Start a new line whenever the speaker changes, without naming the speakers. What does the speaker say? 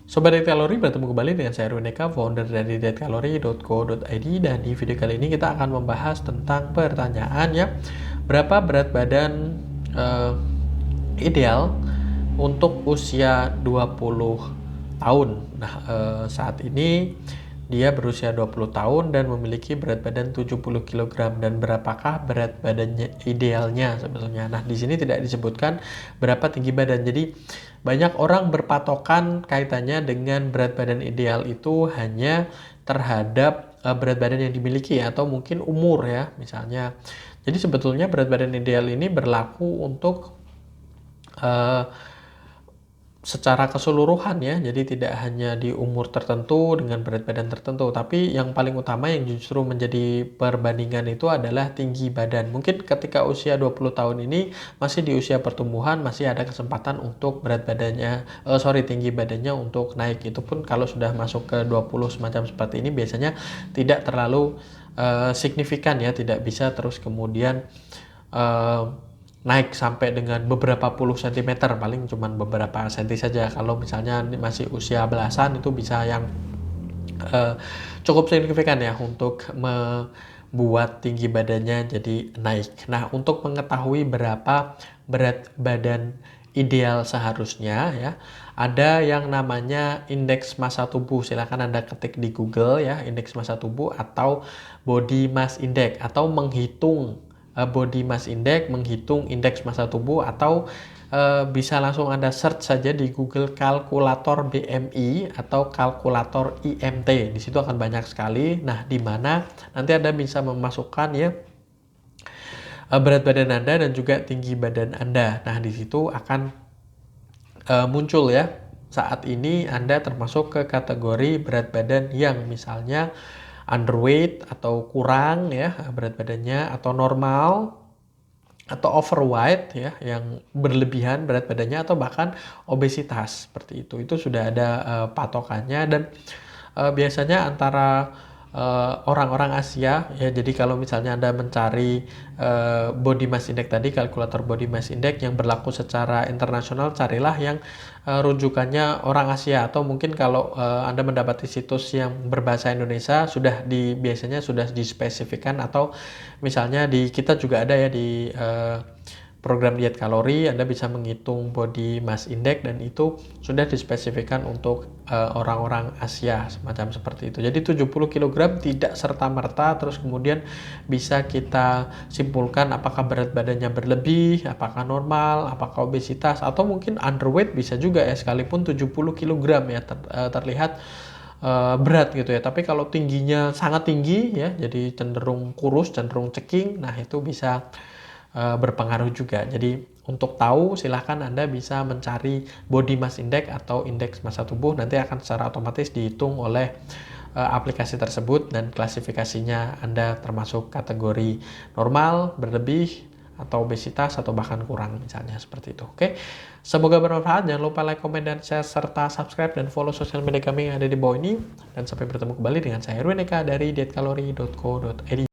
Sobat Diet Kalori, bertemu kembali dengan saya Erwin Eka, founder dari dietkalori.co.id, dan di video kali ini kita akan membahas tentang pertanyaan ya, berapa berat badan ideal untuk usia 20 tahun. Nah, saat ini dia berusia 20 tahun dan memiliki berat badan 70 kg. Dan berapakah berat badannya idealnya sebetulnya? Nah, di sini tidak disebutkan berapa tinggi badan. Jadi banyak orang berpatokan kaitannya dengan berat badan ideal itu hanya terhadap berat badan yang dimiliki atau mungkin umur ya misalnya. Jadi sebetulnya berat badan ideal ini berlaku untuk secara keseluruhan ya, jadi tidak hanya di umur tertentu dengan berat badan tertentu, tapi yang paling utama yang justru menjadi perbandingan itu adalah tinggi badan. Mungkin ketika usia 20 tahun ini masih di usia pertumbuhan, masih ada kesempatan untuk berat badannya, tinggi badannya untuk naik. Itu pun kalau sudah masuk ke 20 semacam seperti ini biasanya tidak terlalu signifikan ya, tidak bisa terus kemudian naik sampai dengan beberapa puluh sentimeter, paling cuman beberapa senti saja. Kalau misalnya masih usia belasan itu bisa yang cukup signifikan ya untuk membuat tinggi badannya jadi naik. Nah, untuk mengetahui berapa berat badan ideal seharusnya ya, ada yang namanya indeks massa tubuh. Silakan Anda ketik di Google ya, indeks massa tubuh atau body mass index, atau menghitung body mass index, menghitung indeks massa tubuh, atau bisa langsung Anda search saja di Google kalkulator BMI atau kalkulator IMT. Di situ akan banyak sekali. Nah, di mana nanti Anda bisa memasukkan ya berat badan Anda dan juga tinggi badan Anda. Nah, di situ akan muncul ya, saat ini Anda termasuk ke kategori berat badan yang misalnya underweight atau kurang ya berat badannya, atau normal, atau overweight ya yang berlebihan berat badannya, atau bahkan obesitas seperti itu. Itu sudah ada patokannya, dan biasanya antara orang-orang Asia ya. Jadi kalau misalnya Anda mencari body mass index tadi, kalkulator body mass index yang berlaku secara internasional, carilah yang rujukannya orang Asia, atau mungkin kalau Anda mendapati situs yang berbahasa Indonesia biasanya sudah dispesifikan, atau misalnya di kita juga ada ya di program diet kalori, Anda bisa menghitung body mass index, dan itu sudah dispesifikan untuk orang-orang Asia semacam seperti itu. Jadi 70 kg tidak serta-merta terus kemudian bisa kita simpulkan apakah berat badannya berlebih, apakah normal, apakah obesitas, atau mungkin underweight bisa juga ya, sekalipun 70 kg ya terlihat berat gitu ya. Tapi kalau tingginya sangat tinggi ya, jadi cenderung kurus, cenderung ceking, nah itu bisa berpengaruh juga. Jadi untuk tahu silahkan Anda bisa mencari body mass index atau indeks massa tubuh, nanti akan secara otomatis dihitung oleh aplikasi tersebut, dan klasifikasinya Anda termasuk kategori normal, berlebih, atau obesitas, atau bahkan kurang misalnya seperti itu. Oke, semoga bermanfaat. Jangan lupa like, komen, dan share, serta subscribe dan follow sosial media kami yang ada di bawah ini. Dan sampai bertemu kembali dengan saya Erwin Eka dari dietkalori.co.id.